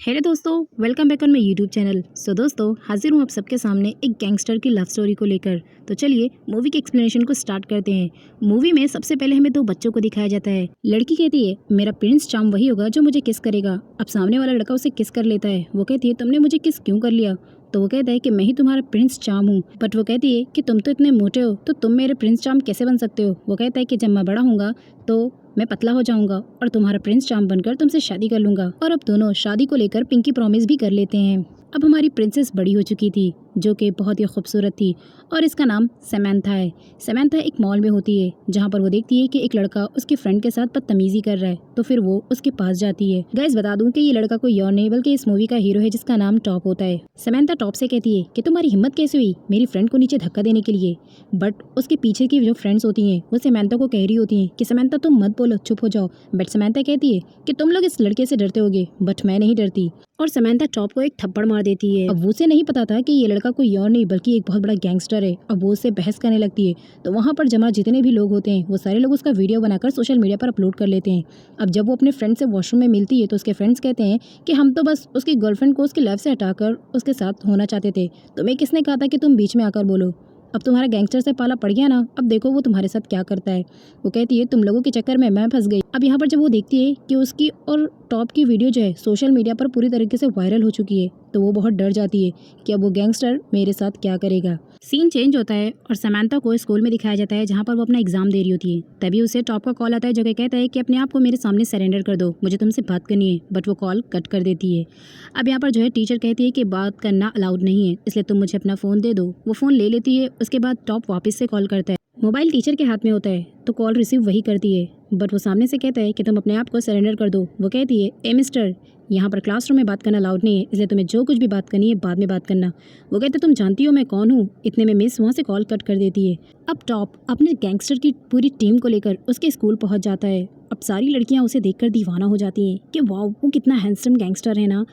Hello दोस्तों, welcome back on my YouTube channel. दोस्तों, हाजिर हूँ आप सबके सामने एक गैंगस्टर की लव स्टोरी को लेकर। तो चलिए मूवी के एक्सप्लेनेशन को स्टार्ट करते हैं। मूवी में सबसे पहले हमें दो बच्चों को दिखाया जाता है। लड़की कहती है मेरा प्रिंस चार्म वही होगा जो मुझे किस करेगा। अब सामने वाला लड़का उसे किस कर लेता है। वो कहती है तुमने मुझे किस क्यों कर लिया। तो वो कहता है कि मैं ही तुम्हारा प्रिंस चार्म हूँ। बट वो कहती है कि तुम तो इतने मोटे हो तो तुम मेरे प्रिंस चार्म कैसे बन सकते हो। वो कहता है कि जब मैं बड़ा हूँगा तो मैं पतला हो जाऊंगा और तुम्हारा प्रिंस चार्म बनकर तुमसे शादी कर लूंगा। और अब दोनों शादी को लेकर पिंकी प्रॉमिस भी कर लेते हैं। अब हमारी प्रिंसेस बड़ी हो चुकी थी जो कि बहुत ही खूबसूरत थी और इसका नाम समंथा है। समंथा एक मॉल में होती है जहाँ पर वो देखती है कि एक लड़का उसके फ्रेंड के साथ बदतमीजी कर रहा है, तो फिर वो उसके पास जाती है। गाइस बता दूं कि ये लड़का कोई और नहीं बल्कि इस मूवी का हीरो है जिसका नाम टॉप होता है। समंथा टॉप से कहती है कि तुम्हारी हिम्मत कैसे हुई मेरी फ्रेंड को नीचे धक्का देने के लिए। बट उसके पीछे की जो फ्रेंड्स होती हैं वो समंथा को कह रही होती हैं कि समंथा तुम मत बोलो, चुप हो जाओ। बट समंथा कहती है कि तुम लोग इस लड़के से डरते होगे बट मैं नहीं डरती। और समंथा टॉप को एक थप्पड़ मार देती है। अब उसे नहीं पता था कि ये लड़का कोई और नहीं बल्कि एक बहुत बड़ा गैंगस्टर है। अब वो उससे बहस करने लगती है तो वहाँ पर जमा जितने भी लोग होते हैं वो सारे लोग उसका वीडियो बनाकर सोशल मीडिया पर अपलोड कर लेते हैं। अब जब वो अपने फ्रेंड से वॉशरूम में मिलती है तो उसके फ्रेंड्स कहते हैं कि हम तो बस उसकी गर्लफ्रेंड को उसकी लाइफ से हटाकर उसके साथ होना चाहते थे, तुम्हें किसने कहा था कि तुम बीच में आकर बोलो। अब तुम्हारा गैंगस्टर से पाला पड़ गया ना, अब देखो वो तुम्हारे साथ क्या करता है। वो कहती है तुम लोगों के चक्कर में मैं फंस गई। अब यहाँ पर जब वो देखती है कि उसकी और टॉप की वीडियो जो है सोशल मीडिया पर पूरी तरीके से वायरल हो चुकी है तो वो बहुत डर जाती है कि अब वो गैंगस्टर मेरे साथ क्या करेगा। सीन चेंज होता है और समंथा को स्कूल में दिखाया जाता है जहाँ पर वो अपना एग्जाम दे रही होती है। तभी उसे टॉप का कॉल आता है जो कि कहता है कि अपने आप को मेरे सामने सरेंडर कर दो, मुझे तुमसे बात करनी है। बट वो कॉल कट कर देती है। अब यहाँ पर जो है टीचर कहती है कि बात करना अलाउड नहीं है इसलिए तुम मुझे अपना फ़ोन दे दो। वो फ़ोन ले लेती है। उसके बाद टॉप वापस से कॉल करता है। मोबाइल टीचर के हाथ में होता है तो कॉल रिसीव वही करती है। बट वो सामने से कहता है कि तुम अपने आप को सरेंडर कर दो। वो कहती है ए मिस्टर, यहाँ पर क्लासरूम में बात करना अलाउड नहीं है इसलिए तुम्हें जो कुछ भी बात करनी है बाद में बात करना। वो कहते तुम जानती हो मैं कौन हूँ। इतने में मिस वहाँ से कॉल कट कर देती है। अब टॉप अपने गैंगस्टर की पूरी टीम को लेकर उसके स्कूल पहुँच जाता है। अब सारी लड़कियाँ उसे देखकर दीवाना हो जाती हैं कि वाह वो कितना हैंडसम गैंगस्टर है ना।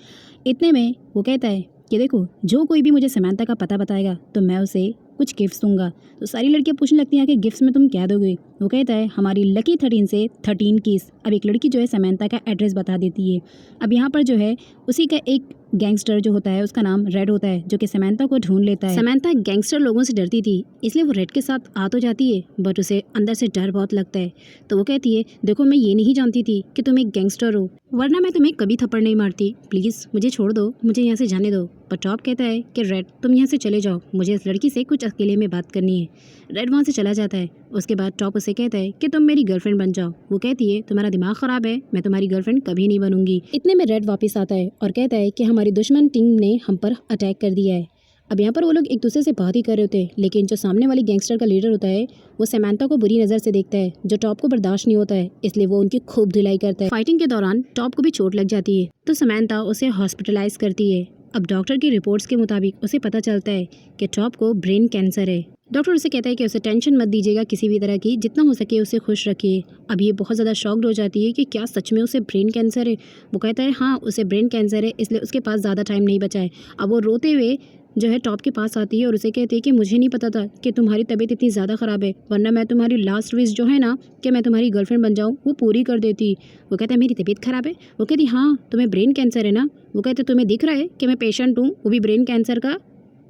इतने में वो कहता है कि देखो जो कोई भी मुझे समंथा का पता बताएगा तो मैं उसे कुछ गिफ्ट्स दूंगा। तो सारी लड़कियां पूछने लगती हैं कि गिफ्ट्स में तुम क्या दोगे। वो कहता है हमारी लकी 13 से 13 कीस। अब एक लड़की जो है समंथा का एड्रेस बता देती है। अब यहाँ पर जो है उसी का एक गैंगस्टर जो होता है उसका नाम रेड होता है जो कि समंथा को ढूंढ लेता है। समंथा गैंगस्टर लोगों से डरती थी इसलिए वो रेड के साथ आ तो जाती है बट उसे अंदर से डर बहुत लगता है। तो वो कहती है देखो मैं ये नहीं जानती थी कि तुम एक गैंगस्टर हो वरना मैं तुम्हें कभी थप्पड़ नहीं मारती, प्लीज़ मुझे छोड़ दो, मुझे यहाँ से जाने दो। पर टॉप कहता है कि रेड तुम यहाँ से चले जाओ, मुझे इस लड़की से कुछ अकेले में बात करनी है। रेड वहाँ से चला जाता है। उसके बाद टॉप उसे कहता है कि तुम मेरी गर्लफ्रेंड बन जाओ। वो कहती है तुम्हारा दिमाग ख़राब है, मैं तुम्हारी गर्लफ्रेंड कभी नहीं बनूंगी। इतने में रेड वापस आता है और कहता है कि हमारी दुश्मन टीम ने हम पर अटैक कर दिया है। अब यहाँ पर वो लोग एक दूसरे से बात ही कर रहे होते हैं लेकिन जो सामने वाली गैंगस्टर का लीडर होता है वो समंथा को बुरी नज़र से देखता है जो टॉप को बर्दाश्त नहीं होता है इसलिए वो उनकी खूब धुलाई करता है। फाइटिंग के दौरान टॉप को भी चोट लग जाती है तो समंथा उसे हॉस्पिटलाइज करती है। अब डॉक्टर की रिपोर्ट्स के मुताबिक उसे पता चलता है कि टॉप को ब्रेन कैंसर है। डॉक्टर उसे कहता है कि उसे टेंशन मत दीजिएगा किसी भी तरह की, जितना हो सके उसे खुश रखिए। अब ये बहुत ज़्यादा शॉक्ड हो जाती है कि क्या सच में उसे ब्रेन कैंसर है। वो कहता है हाँ उसे ब्रेन कैंसर है इसलिए उसके पास ज़्यादा टाइम नहीं बचा है। अब वो रोते हुए जो है टॉप के पास आती है और उसे कहती है कि मुझे नहीं पता था कि तुम्हारी तबीयत इतनी ज़्यादा ख़राब है वरना मैं तुम्हारी लास्ट विश जो है ना कि मैं तुम्हारी गर्लफ्रेंड बन जाऊँ वो पूरी कर देती। वो कहता है मेरी तबीयत ख़राब है। वो कहती हाँ तुम्हें ब्रेन कैंसर है ना। वो कहते तुम्हें दिख रहा है कि मैं पेशेंट हूँ वो भी ब्रेन कैंसर का,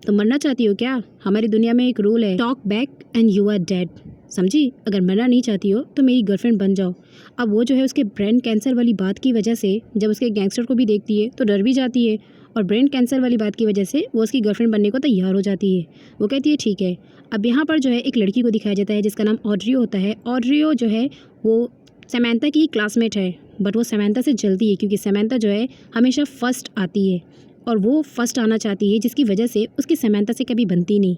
तुम मरना चाहती हो क्या। हमारी दुनिया में एक रूल है talk back and you are dead, समझी। अगर मरना नहीं चाहती हो तो मेरी गर्लफ्रेंड बन जाओ। अब वो जो है उसके ब्रेन कैंसर वाली बात की वजह से जब उसके गैंगस्टर को भी देखती है तो डर भी जाती है और ब्रेन कैंसर वाली बात की वजह से वो उसकी गर्लफ्रेंड बनने को तैयार हो जाती है। वो कहती है ठीक है। अब यहाँ पर जो है एक लड़की को दिखाया जाता है जिसका नाम ऑड्रियो होता है। ऑड्रियो जो है वो समंथा की क्लासमेट है बट वो समंथा से जलती है क्योंकि समंथा जो है हमेशा फर्स्ट आती है और वो फर्स्ट आना चाहती है जिसकी वजह से उसकी समंथा से कभी बनती नहीं।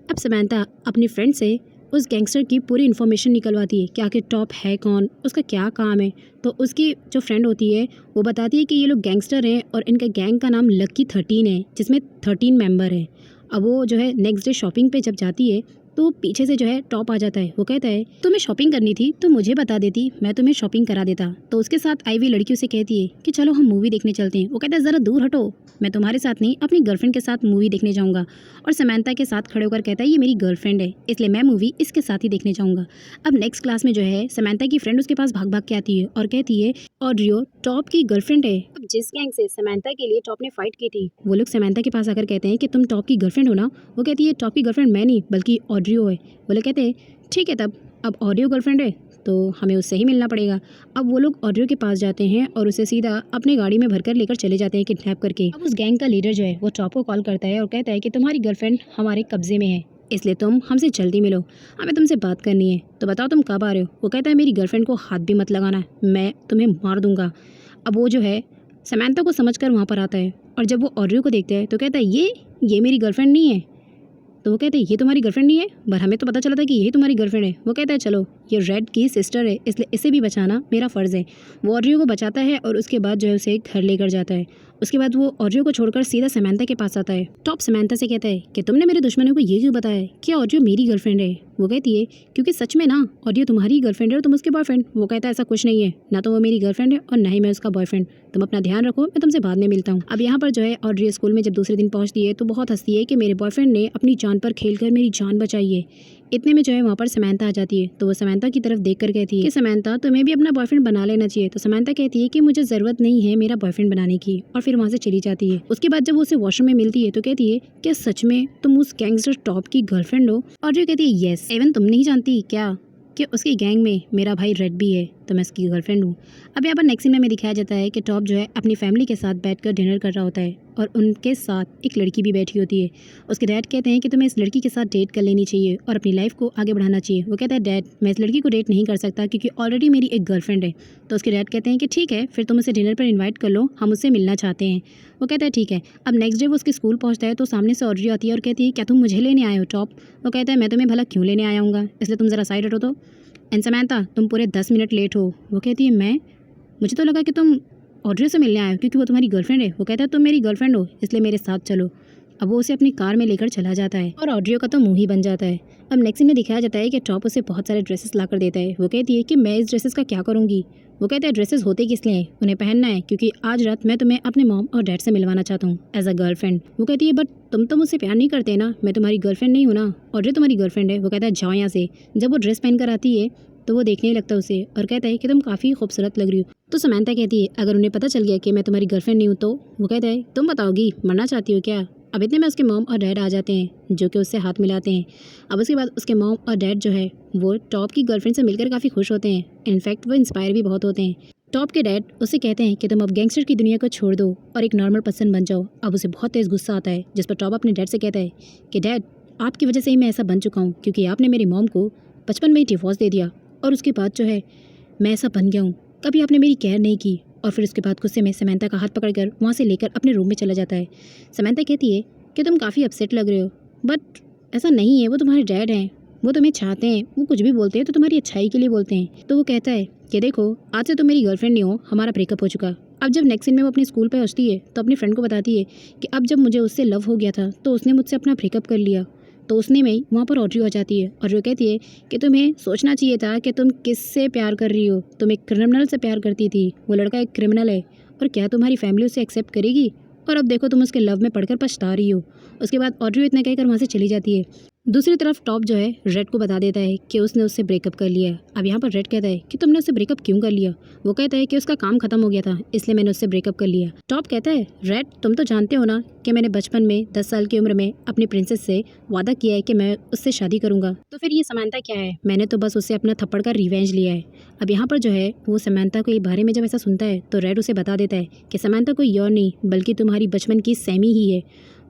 अब समंथा अपनी फ्रेंड से उस गैंगस्टर की पूरी इन्फॉर्मेशन निकलवाती है कि आखिर टॉप है कौन, उसका क्या काम है। तो उसकी जो फ्रेंड होती है वो बताती है कि ये लोग गैंगस्टर हैं और इनका गैंग का नाम लकी 13 है जिसमें 13 मेंबर हैं। अब वो जो है नेक्स्ट डे शॉपिंग पे जब जाती है तो पीछे से जो है टॉप आ जाता है। वो कहता है तुम्हें शॉपिंग करनी थी तो मुझे बता देती, मैं तुम्हें शॉपिंग करा देता। तो उसके साथ आई हुई लड़की उसे कहती है कि चलो हम मूवी देखने चलते हैं। वो कहता है ज़रा दूर हटो, मैं तुम्हारे साथ नहीं अपनी गर्लफ्रेंड के साथ मूवी देखने जाऊँगा। और समंता के साथ खड़े होकर कहता है ये मेरी गर्लफ्रेंड है, इसलिए मैं मूवी इसके साथ ही देखने जाऊँगा। अब नेक्स्ट क्लास में जो है समंता की फ्रेंड उसके पास भाग भाग के आती है और कहती है ऑड्रियो टॉप की गर्लफ्रेंड है। अब जिस गैंग से समंता के लिए टॉप ने फाइट की थी वो लोग समंता के पास आकर कहते हैं कि तुम टॉप की गर्लफ्रेंड हो ना। वो कहती है टॉप की गर्लफ्रेंड मैं नहीं बल्कि ऑड्रियो है। वो लोग कहते हैं ठीक है तब अब ऑडियो गर्लफ्रेंड है तो हमें उससे ही मिलना पड़ेगा। अब वो लोग ऑडियो के पास जाते हैं और उसे सीधा अपनी गाड़ी में भरकर लेकर चले जाते हैं किडनैप करके। अब उस गैंग का लीडर जो है वो टॉप को कॉल करता है और कहता है कि तुम्हारी गर्लफ्रेंड हमारे कब्जे में है, इसलिए तुम हमसे जल्दी मिलो, हमें तुमसे बात करनी है। तो बताओ तुम कब आ रहे हो। वो कहता है मेरी गर्लफ्रेंड को हाथ भी मत लगाना, मैं तुम्हें मार दूंगा। अब वो जो है समंता को समझकर वहाँ पर आता है और जब वो ऑडियो को देखता है तो कहता है ये मेरी गर्लफ्रेंड नहीं है। तो वो कहते हैं ये तुम्हारी गर्लफ्रेंड नहीं है, पर हमें तो पता चला था कि यही तुम्हारी गर्लफ्रेंड है। वो कहता है चलो ये रेड की सिस्टर है इसलिए इसे भी बचाना मेरा फ़र्ज़ है। वो ऑडियो को बचाता है और उसके बाद जो है उसे घर लेकर जाता है। उसके बाद वो ऑडियो को छोड़कर सीधा समंता के पास आता है। टॉप समंता से कहता है कि तुमने मेरे दुश्मनों को ये क्यों बताया कि ऑडियो मेरी गर्लफ्रेंड है। वो कहती है क्योंकि सच में ना ऑडियो तुम्हारी गर्लफ्रेंड है और तुम उसके बॉयफ्रेंड। वो कहता है ऐसा कुछ नहीं है, ना तो वो मेरी गर्लफ्रेंड है और ना ही मैं उसका बॉयफ्रेंड। तुम अपना ध्यान रखो, मैं तुमसे बाद में मिलता हूँ। अब यहाँ पर जो है ऑड्रियो स्कूल में जब दूसरे दिन पहुँचती है तो बहुत हंसती है कि मेरे बॉयफ्रेंड ने अपनी जान पर खेलकर मेरी जान बचाई है। इतने में जो है वहाँ पर समंता आ जाती है तो वो समंता की तरफ देख कर कहती है कि समंता तुम्हें भी अपना बॉयफ्रेंड बना लेना चाहिए। तो समंता कहती है कि मुझे ज़रूरत नहीं है मेरा बॉयफ्रेंड बनाने की और फिर वहाँ से चली जाती है। उसके बाद जब वो उसे वॉशरूम में मिलती है तो कहती है क्या सच में तुम उस गैंगस्टर टॉप की गर्लफ्रेंड हो। और जो कहती है येस, इवन तुम नहीं जानती क्या कि उसकी गैंग में मेरा भाई रेड भी है तो मैं उसकी गर्लफ्रेंड हूँ। अब यहाँ पर नेक्स्ट सीन में दिखाया जाता है कि टॉप जो है अपनी फैमिली के साथ बैठकर डिनर कर रहा होता है और उनके साथ एक लड़की भी बैठी होती है। उसके डैड कहते हैं कि तुम्हें इस लड़की के साथ डेट कर लेनी चाहिए और अपनी लाइफ को आगे बढ़ाना चाहिए। वो कहता है डैड मैं इस लड़की को डेट नहीं कर सकता क्योंकि ऑलरेडी मेरी एक गर्लफ्रेंड है। तो उसके डैड कहते हैं कि ठीक है फिर तुम उसे डिनर पर इन्वाइट कर लो, हम उससे मिलना चाहते हैं। वो कहता है ठीक है। अब नेक्स्ट डे वो उसके स्कूल पहुँचता है तो सामने से ऑडियो आती है और कहती है क्या तुम मुझे लेने आए हो टॉप। वो कहता है मैं तुम्हें भला क्यों लेने आया हूँ, इसलिए तुम ज़रा साइड हटो। तो एंड समंता तुम पूरे 10 मिनट लेट हो। वो कहती है मैं, मुझे तो लगा कि तुम ऑड्रियो से मिलने आए हो क्योंकि वो तुम्हारी गर्लफ्रेंड है। वो कहता है तुम मेरी गर्लफ्रेंड हो इसलिए मेरे साथ चलो। अब वो उसे अपनी कार में लेकर चला जाता है और ऑड्रियो का तो मुंह ही बन जाता है। अब नेक्स्ट सीन में दिखाया जाता है कि टॉप उसे बहुत सारे ड्रेसेस ला कर देता है। वो कहती है कि मैं इस ड्रेसेस का क्या करूँगी। वो कहता है ड्रेसेस होते किस लिए हैं, उन्हें पहनना है क्योंकि आज रात मैं तुम्हें अपने मॉम और डैड से मिलवाना चाहता हूँ एज अ गर्लफ्रेंड। वो कहती है बट तुम तो मुझसे प्यार नहीं करते ना, मैं तुम्हारी गर्लफ्रेंड नहीं हूँ ना, ऑड्रियो तुम्हारी गर्लफ्रेंड है। वो कहता है जाओ यहाँ से। जब वो ड्रेस पहन कर आती है तो वो देखने ही लगता है उसे और कहता है कि तुम काफ़ी खूबसूरत लग रही हो। तो समंता कहती है अगर उन्हें पता चल गया कि मैं तुम्हारी गर्लफ्रेंड नहीं हूँ तो। वो कहता है तुम बताओगी मरना चाहती हो क्या। अब इतने में उसके मॉम और डैड आ जाते हैं जो कि उससे हाथ मिलाते हैं। अब उसके बाद उसके मॉम और डैड जो है वो टॉप की गर्लफ्रेंड से मिलकर काफ़ी खुश होते हैं। इनफैक्ट वो इंस्पायर भी बहुत होते हैं। टॉप के डैड उससे कहते हैं कि तुम अब गैंगस्टर की दुनिया को छोड़ दो और एक नॉर्मल पर्सन बन जाओ। अब उसे बहुत तेज़ गुस्सा आता है जिस पर टॉप अपने डैड से कहता है कि डैड आपकी वजह से ही मैं ऐसा बन चुका हूँ क्योंकि आपने मेरी मॉम को बचपन में ही डिवोर्स दे दिया और उसके बाद जो है मैं ऐसा बन गया हूँ, कभी आपने मेरी केयर नहीं की। और फिर उसके बाद गुस्से में समंता का हाथ पकड़कर वहाँ से लेकर अपने रूम में चला जाता है। समंता कहती है कि तुम काफ़ी अपसेट लग रहे हो, बट ऐसा नहीं है, वो तुम्हारे डैड हैं, वो तुम्हें चाहते हैं, वो कुछ भी बोलते हैं तो तुम्हारी अच्छाई के लिए बोलते हैं। तो वो कहता है कि देखो आज से तुम मेरी गर्लफ्रेंड नहीं हो, हमारा ब्रेकअप हो चुका। अब जब नेक्स्ट सीन में वो अपने स्कूल पे पहुंचती है तो अपनी फ्रेंड को बताती है कि अब जब मुझे उससे लव हो गया था तो उसने मुझसे अपना ब्रेकअप कर लिया। तो उसने में वहाँ पर ऑड्रियो आ जाती है और वो कहती है कि तुम्हें सोचना चाहिए था कि तुम किससे प्यार कर रही हो, तुम एक क्रिमिनल से प्यार करती थी, वो लड़का एक क्रिमिनल है और क्या तुम्हारी फैमिली उसे एक्सेप्ट करेगी, और अब देखो तुम उसके लव में पढ़कर पछता रही हो। उसके बाद ऑड्रियो इतना कहकर वहाँ से चली जाती है। दूसरी तरफ टॉप जो है रेड को बता देता है कि उसने उससे ब्रेकअप कर लिया है। अब यहाँ पर रेड कहता है कि तुमने उससे ब्रेकअप क्यों कर लिया। वो कहता है कि उसका काम खत्म हो गया था इसलिए मैंने उससे ब्रेकअप कर लिया। टॉप कहता है रेड तुम तो जानते हो ना कि मैंने बचपन में 10 साल की उम्र में अपनी प्रिंसेस से वादा किया है कि मैं उससे शादी करूंगा, तो फिर ये समंता क्या है, मैंने तो बस उससे अपना थप्पड़ का रिवेंज लिया है। अब यहाँ पर जो है वो समंता के बारे में जब ऐसा सुनता है तो रेड उसे बता देता है कि समंता कोई और नहीं बल्कि तुम्हारी बचपन की सैमी ही है।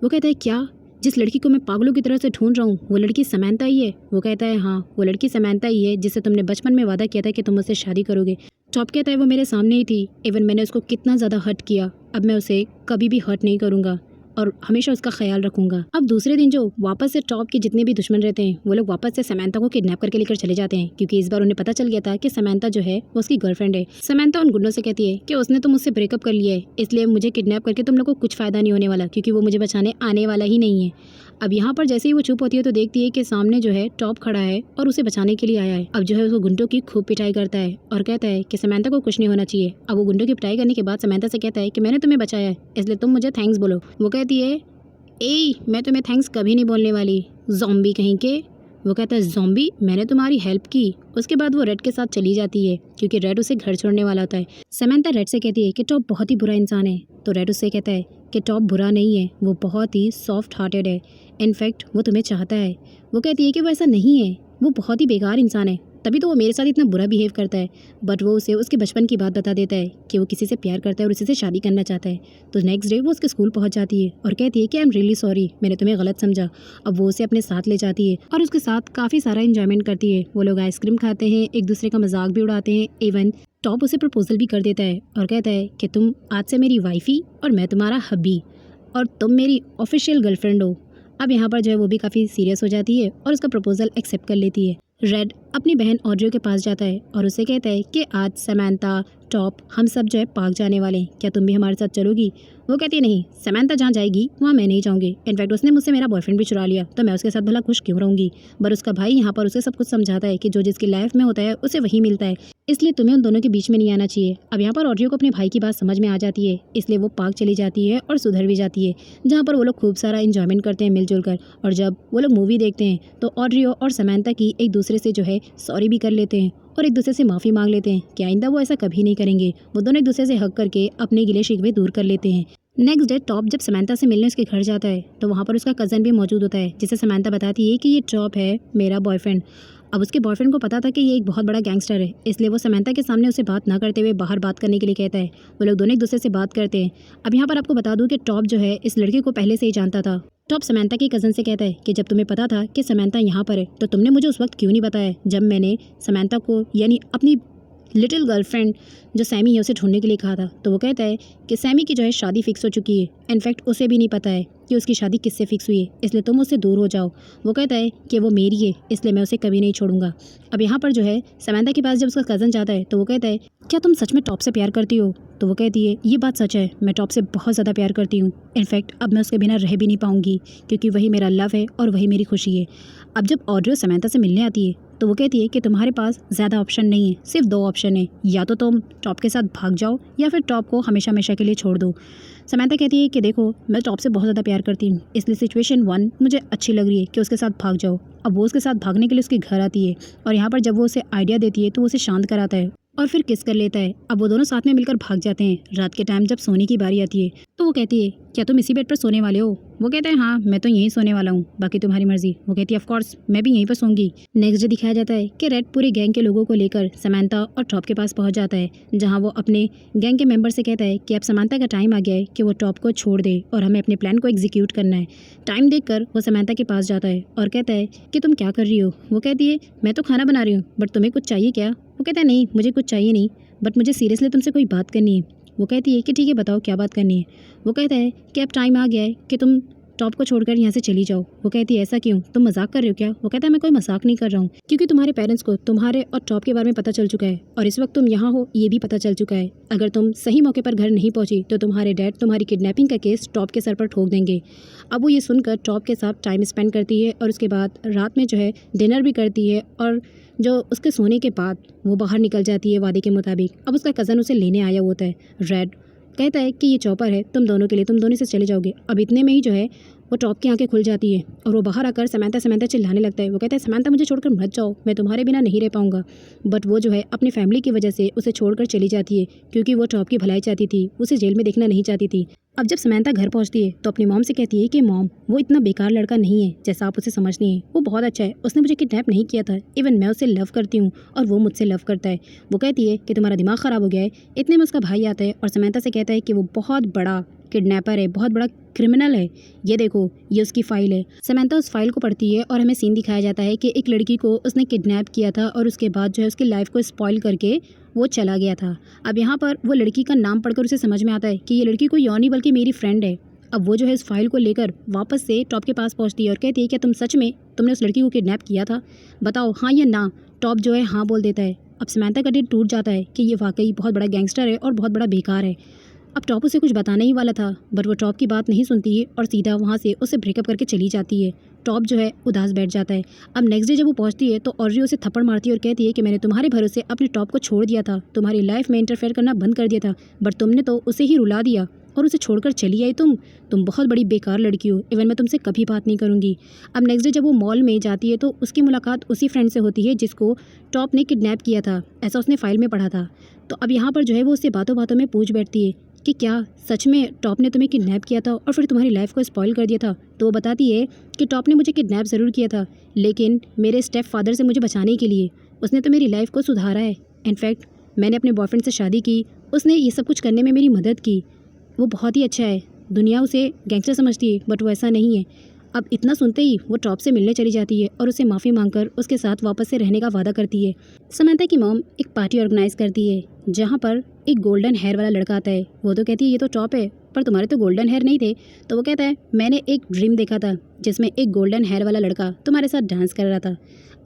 वो कहता है क्या, जिस लड़की को मैं पागलों की तरह से ढूंढ रहा हूँ वो लड़की समंता ही है। वो कहता है हाँ वो लड़की समंता ही है जिससे तुमने बचपन में वादा किया था कि तुम उससे शादी करोगे। टॉप कहता है वो मेरे सामने ही थी, इवन मैंने उसको कितना ज़्यादा हर्ट किया, अब मैं उसे कभी भी हर्ट नहीं करूँगा और हमेशा उसका ख्याल रखूंगा। अब दूसरे दिन जो वापस से टॉप के जितने भी दुश्मन रहते हैं वो लोग वापस से समंता को किडनैप करके लेकर चले जाते हैं क्योंकि इस बार उन्हें पता चल गया था कि समंता जो है वो उसकी गर्लफ्रेंड है। समंता उन गुंडों से कहती है कि उसने तो मुझसे ब्रेकअप कर लिया है इसलिए मुझे किडनैप करके तुम लोग को कुछ फ़ायदा नहीं होने वाला क्योंकि वो मुझे बचाने आने वाला ही नहीं है। अब यहाँ पर जैसे ही वो चुप होती है तो देखती है कि सामने जो है टॉप खड़ा है और उसे बचाने के लिए आया है। अब जो है उसको गुंडों की खूब पिटाई करता है और कहता है कि समंता को कुछ नहीं होना चाहिए। अब वो गुंडों की पिटाई करने के बाद समंता से कहता है कि मैंने तुम्हें बचाया है, इसलिए तुम मुझे थैंक्स बोलो। वो कहती है ए मैं तुम्हें थैंक्स कभी नहीं बोलने वाली, ज़ॉम्बी कहीं के। वो कहता है ज़ॉम्बी, मैंने तुम्हारी हेल्प की। उसके बाद वो रेड के साथ चली जाती है क्योंकि रेड उसे घर छोड़ने वाला होता है। समंता रेड से कहती है कि टॉप बहुत ही बुरा इंसान है, तो रेड उससे कहता है कि टॉप बुरा नहीं है, वो बहुत ही सॉफ्ट हार्टेड है, इनफैक्ट वो तुम्हें चाहता है। वो कहती है कि वो ऐसा नहीं है, वो बहुत ही बेकार इंसान है, तभी तो वो मेरे साथ इतना बुरा बिहेव करता है। बट वो उसे उसके बचपन की बात बता देता है कि वो किसी से प्यार करता है और उसी से शादी करना चाहता है। तो नेक्स्ट डे वो उसके स्कूल पहुंच जाती है और कहती है कि आई एम रियली सॉरी, मैंने तुम्हें गलत समझा। अब वो उसे अपने साथ ले जाती है और उसके साथ काफ़ी सारा इंजॉयमेंट करती है। वो लोग आइसक्रीम खाते हैं, एक दूसरे का मजाक भी उड़ाते हैं, इवन टॉप उसे प्रपोजल भी कर देता है और कहता है कि तुम आज से मेरी वाइफी और मैं तुम्हारा हब्बी और तुम मेरी ऑफिशियल गर्लफ्रेंड हो। अब यहाँ पर जो है वो भी काफ़ी सीरियस हो जाती है और उसका प्रपोजल एक्सेप्ट कर लेती है। रेड अपनी बहन ऑड्रियो के पास जाता है और उसे कहता है कि आज समंता, टॉप, हम सब जो है पार्क जाने वाले हैं, क्या तुम भी हमारे साथ चलोगी? वो कहती है नहीं, समंता जहाँ जाएगी वहाँ मैं नहीं जाऊँगी, इनफैक्ट उसने मुझसे मेरा बॉयफ्रेंड भी चुरा लिया, तो मैं उसके साथ भला खुश क्यों रहूँगी। पर उसका भाई यहाँ पर उसे सब कुछ समझाता है कि जो जिसकी लाइफ में होता है उसे वही मिलता है, इसलिए तुम्हें उन दोनों के बीच में नहीं आना चाहिए। अब यहाँ पर ऑड्रियो को अपने भाई की बात समझ में आ जाती है, इसलिए वो पार्क चली जाती है और सुधर भी जाती है, जहाँ पर वो लोग खूब सारा इंजॉयमेंट करते हैं मिलजुल कर। और जब वो लोग मूवी देखते हैं तो ऑड्रियो और समंता की एक दूसरे से जो है सॉरी भी कर लेते हैं और एक दूसरे से माफ़ी मांग लेते हैं कि आइंदा वो ऐसा कभी नहीं करेंगे। वो दोनों एक दूसरे से हक करके अपने गिले शिकवे दूर कर लेते हैं। नेक्स्ट डे टॉप जब समंता से मिलने उसके घर जाता है तो वहाँ पर उसका कज़न भी मौजूद होता है, जिसे समंता बताती है कि ये टॉप है मेरा बॉयफ्रेंड। अब उसके बॉयफ्रेंड को पता था कि ये एक बहुत बड़ा गैंगस्टर है, इसलिए वो समंता के सामने उसे बात ना करते हुए बाहर बात करने के लिए कहता है। वो लोग दोनों एक दूसरे से बात करते हैं। अब यहाँ पर आपको बता दूं कि टॉप जो है इस लड़के को पहले से ही जानता था। टॉप समंता के कज़न से कहता है कि जब तुम्हें पता था कि समंता यहाँ पर है तो तुमने मुझे उस वक्त क्यों नहीं बताया, जब मैंने समंता को यानी अपनी लिटिल गर्लफ्रेंड जो सैमी है उसे ढूंढने के लिए कहा था। तो वो कहता है कि सैमी की जो है शादी फिक्स हो चुकी है, इनफैक्ट उसे भी नहीं पता है कि उसकी शादी किससे फिक्स हुई है, इसलिए तुम उससे दूर हो जाओ। वो कहता है कि वो मेरी है, इसलिए मैं उसे कभी नहीं छोड़ूंगा। अब यहाँ पर जो है समंता के पास जब उसका कज़न जाता है तो वो कहता है क्या तुम सच में टॉप से प्यार करती हो? तो वो कहती है ये बात सच है, मैं टॉप से बहुत ज़्यादा प्यार करती हूँ, इनफैक्ट अब मैं उसके बिना रह भी नहीं पाऊँगी क्योंकि वही मेरा लव है और वही मेरी खुशी है। अब जब ऑड्रियो समंता से मिलने आती है तो वो कहती है कि तुम्हारे पास ज़्यादा ऑप्शन नहीं है, सिर्फ 2 ऑप्शन है, या तो तुम टॉप के साथ भाग जाओ या फिर टॉप को हमेशा हमेशा के लिए छोड़ दो। समंता कहती है कि देखो मैं टॉप से बहुत ज़्यादा प्यार करती हूँ, इसलिए सिचुएशन 1 मुझे अच्छी लग रही है कि उसके साथ भाग जाओ। अब वो उसके साथ भागने के लिए उसके घर आती है और यहाँ पर जब वो उसे आइडिया देती है तो वो उसे शांत कराता है और फिर किस कर लेता है। अब वो दोनों साथ में मिलकर भाग जाते हैं। रात के टाइम जब सोने की बारी आती है तो वो कहती है क्या तुम इसी बेड पर सोने वाले हो? वो कहता है हाँ मैं तो यहीं सोने वाला हूँ, बाकी तुम्हारी मर्जी। वो कहती है ऑफ कोर्स मैं भी यहीं पर सोऊंगी। नेक्स्ट डे दिखाया जाता है कि रेड पूरे गैंग के लोगों को लेकर समंता और टॉप के पास पहुंच जाता है, जहाँ वो अपने गैंग के मेंबर से कहता है कि अब समंता का टाइम आ गया है कि वो टॉप को छोड़ दे और हमें अपने प्लान को एग्जीक्यूट करना है। टाइम देखकर वो समंता के पास जाता है और कहता है कि तुम क्या कर रही हो? वो कहती है मैं तो खाना बना रही हूँ, बट तुम्हें कुछ चाहिए क्या? वो कहता है नहीं मुझे कुछ चाहिए नहीं, बट मुझे सीरियसली तुमसे कोई बात करनी है। वो कहती है कि ठीक है बताओ क्या बात करनी है। वो कहता है कि अब टाइम आ गया है कि तुम टॉप को छोड़कर यहाँ से चली जाओ। वो कहती है ऐसा क्यों, तुम मजाक कर रहे हो क्या? वो कहता है मैं कोई मजाक नहीं कर रहा हूँ, क्योंकि तुम्हारे पेरेंट्स को तुम्हारे और टॉप के बारे में पता चल चुका है और इस वक्त तुम यहाँ हो ये भी पता चल चुका है। अगर तुम सही मौके पर घर नहीं पहुँची तो तुम्हारे डैड तुम्हारी किडनैपिंग का केस टॉप के सर पर ठोक देंगे। अब वो ये सुनकर टॉप के साथ टाइम स्पेंड करती है और उसके बाद रात में जो है डिनर भी करती है और जो उसके सोने के बाद वो बाहर निकल जाती है वादे के मुताबिक। अब उसका कज़न उसे लेने आया होता है। रेड कहता है कि ये चॉपर है तुम दोनों के लिए, तुम दोनों से चले जाओगे। अब इतने में ही जो है वो टॉप की आंखें खुल जाती है और वो बाहर आकर समंता समंता चिल्लाने लगता है। वो कहता है समंता मुझे छोड़कर मत जाओ, मैं तुम्हारे बिना नहीं रह पाऊंगा। बट वो जो है अपनी फैमिली की वजह से उसे छोड़कर चली जाती है, क्योंकि वो टॉप की भलाई चाहती थी, उसे जेल में देखना नहीं चाहती थी। अब जब समंता घर पहुंचती है तो अपनी मॉम से कहती है कि मॉम वो इतना बेकार लड़का नहीं है जैसा आप उसे समझती हैं, वो बहुत अच्छा है, उसने मुझे किडनैप नहीं किया था, इवन मैं उसे लव करती हूँ और वो मुझसे लव करता है। वो कहती है कि तुम्हारा दिमाग ख़राब हो गया है। इतने में उसका भाई आता है और समंता से कहता है कि वो बहुत बड़ा किडनैपर है, बहुत बड़ा क्रिमिनल है, ये देखो ये उसकी फ़ाइल है। समंता उस फाइल को पढ़ती है और हमें सीन दिखाया जाता है कि एक लड़की को उसने किडनैप किया था और उसके बाद जो है उसकी लाइफ को स्पॉइल करके वो चला गया था। अब यहाँ पर वो लड़की का नाम पढ़कर उसे समझ में आता है कि ये लड़की कोई और नहीं बल्कि मेरी फ्रेंड है। अब वो जो है इस फाइल को लेकर वापस से टॉप के पास पहुँचती है और कहती है क्या तुम सच में तुमने उस लड़की को किडनैप किया था, बताओ हाँ या ना। टॉप जो है हाँ बोल देता है। अब समंता का दिल टूट जाता है कि ये वाकई बहुत बड़ा गैंगस्टर है और बहुत बड़ा बेकार है। अब टॉप उसे कुछ बताने ही वाला था, बट वो टॉप की बात नहीं सुनती है और सीधा वहाँ से उससे ब्रेकअप करके चली जाती है। टॉप जो है उदास बैठ जाता है। अब नेक्स्ट डे जब वो पहुँचती है तो ऑड्री उसे थप्पड़ मारती है और कहती है कि मैंने तुम्हारे भरोसे अपने टॉप को छोड़ दिया था, तुम्हारी लाइफ में इंटरफेयर करना बंद कर दिया था, बट तुमने तो उसे ही रुला दिया और उसे छोड़कर चली आई। तुम बहुत बड़ी बेकार लड़की हो, इवन मैं तुमसे कभी बात नहीं करूँगी। अब नेक्स्ट डे जब वो मॉल में जाती है तो उसकी मुलाकात उसी फ्रेंड से होती है जिसको टॉप ने किडनैप किया था, ऐसा उसने फाइल में पढ़ा था। तो अब यहाँ पर जो है वो उससे बातों बातों में पूछ बैठती है कि क्या सच में टॉप ने तुम्हें किडनैप किया था और फिर तुम्हारी लाइफ को स्पॉइल कर दिया था। तो वो बताती है कि टॉप ने मुझे किडनैप ज़रूर किया था, लेकिन मेरे स्टेप फादर से मुझे बचाने के लिए उसने तो मेरी लाइफ को सुधारा है। इनफैक्ट मैंने अपने बॉयफ्रेंड से शादी की, उसने ये सब कुछ करने में मेरी मदद की, वो बहुत ही अच्छा है। दुनिया उसे गैंगस्टर समझती है, बट वो ऐसा नहीं है। अब इतना सुनते ही वो टॉप से मिलने चली जाती है और उसे माफ़ी मांगकर उसके साथ वापस से रहने का वादा करती है। समंथा की मॉम एक पार्टी ऑर्गेनाइज करती है जहाँ पर एक गोल्डन हेयर वाला लड़का आता है। वो तो कहती है ये तो टॉप है, पर तुम्हारे तो गोल्डन हेयर नहीं थे। तो वो कहता है मैंने एक ड्रीम देखा था जिसमें एक गोल्डन हेयर वाला लड़का तुम्हारे साथ डांस कर रहा था।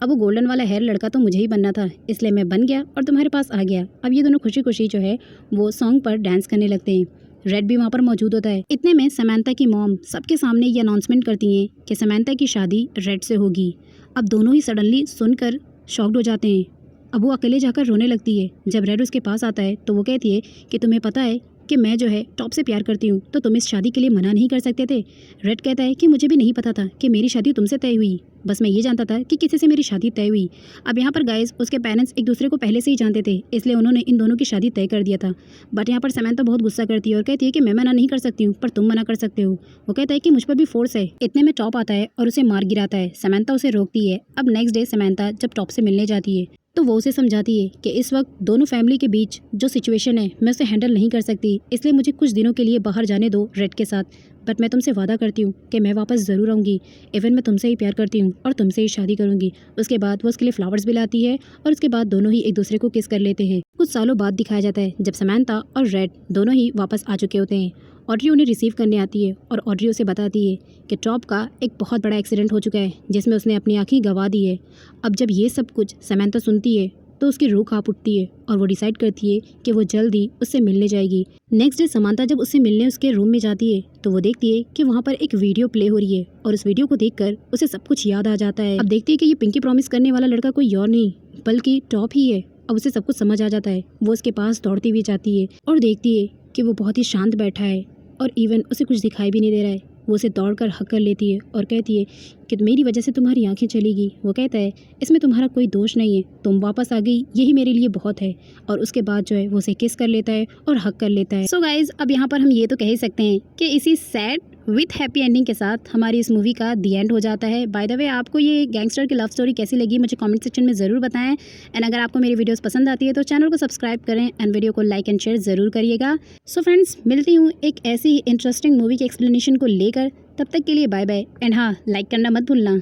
अब वो गोल्डन वाला हेयर लड़का तो मुझे ही बनना था, इसलिए मैं बन गया और तुम्हारे पास आ गया। अब ये दोनों खुशी खुशी जो है वो सॉन्ग पर डांस करने लगते हैं। रेड भी वहाँ पर मौजूद होता है। इतने में समंथा की मॉम सबके सामने ये अनाउंसमेंट करती हैं कि समंथा की शादी रेड से होगी। अब दोनों ही सडनली सुनकर शॉक्ड हो जाते हैं। अब वो अकेले जाकर रोने लगती है। जब रेड उसके पास आता है तो वो कहती है कि तुम्हें पता है कि मैं जो है टॉप से प्यार करती हूँ, तो तुम इस शादी के लिए मना नहीं कर सकते थे। रेड कहता है कि मुझे भी नहीं पता था कि मेरी शादी तुमसे तय हुई, बस मैं ये जानता था कि किसी से मेरी शादी तय हुई। अब यहाँ पर गाइस उसके पेरेंट्स एक दूसरे को पहले से ही जानते थे, इसलिए उन्होंने इन दोनों की शादी तय कर दिया था। बट यहाँ पर समंथा बहुत गुस्सा करती है और कहती है कि मैं मना नहीं कर सकती हूँ, पर तुम मना कर सकते हो। वो कहता है कि मुझ पर भी फोर्स है। इतने में टॉप आता है और उसे मार गिराता है। समंथा उसे रोकती है। अब नेक्स्ट डे समंथा जब टॉप से मिलने जाती है तो वो उसे समझाती है कि इस वक्त दोनों फैमिली के बीच जो सिचुएशन है मैं उसे हैंडल नहीं कर सकती, इसलिए मुझे कुछ दिनों के लिए बाहर जाने दो रेड के साथ। बट मैं तुमसे वादा करती हूँ कि मैं वापस ज़रूर आऊँगी। इवन मैं तुमसे ही प्यार करती हूँ और तुमसे ही शादी करूँगी। उसके बाद वो उसके लिए फ्लावर्स भी लाती है और उसके बाद दोनों ही एक दूसरे को किस कर लेते हैं। कुछ सालों बाद दिखाया जाता है जब समंथा और रेड दोनों ही वापस आ चुके होते हैं। ऑड्री उन्हें रिसीव करने आती है और ऑड्री उसे बताती है कि टॉप का एक बहुत बड़ा एक्सीडेंट हो चुका है जिसमें उसने अपनी आँखें गंवा दी है। अब जब ये सब कुछ समंथा सुनती है तो उसकी रूह कांप उठती है और वो डिसाइड करती है कि वो जल्द ही उससे मिलने जाएगी। नेक्स्ट डे समंथा जब उससे मिलने उसके रूम में जाती है तो वो देखती है कि वहाँ पर एक वीडियो प्ले हो रही है और उस वीडियो को देखकर उसे सब कुछ याद आ जाता है। अब देखती है कि ये पिंकी प्रॉमिस करने वाला लड़का कोई और नहीं बल्कि टॉप ही है। अब उसे सब कुछ समझ आ जाता है। वो उसके पास दौड़ती हुई जाती है और देखती है कि वो बहुत ही शांत बैठा है और इवन उसे कुछ दिखाई भी नहीं दे रहा है। वो उसे दौड़कर हक कर लेती है और कहती है कि मेरी वजह से तुम्हारी आंखें चलेगी। वो कहता है इसमें तुम्हारा कोई दोष नहीं है, तुम वापस आ गई यही मेरे लिए बहुत है। और उसके बाद जो है वो उसे किस कर लेता है और हक कर लेता है। सो गाइज अब यहाँ पर हम ये तो कह ही सकते हैं कि इसी सैड विथ हैप्पी एंडिंग के साथ हमारी इस मूवी का दी एंड हो जाता है। बाय द वे आपको ये गैंगस्टर की लव स्टोरी कैसी लगी मुझे कमेंट सेक्शन में ज़रूर बताएं। एंड अगर आपको मेरी वीडियोस पसंद आती है तो चैनल को सब्सक्राइब करें एंड वीडियो को लाइक एंड शेयर ज़रूर करिएगा। सो फ्रेंड्स मिलती हूँ एक ऐसी ही इंटरेस्टिंग मूवी के एक्सप्लेनेशन को लेकर। तब तक के लिए बाय बाय एंड हाँ लाइक करना मत भूलना।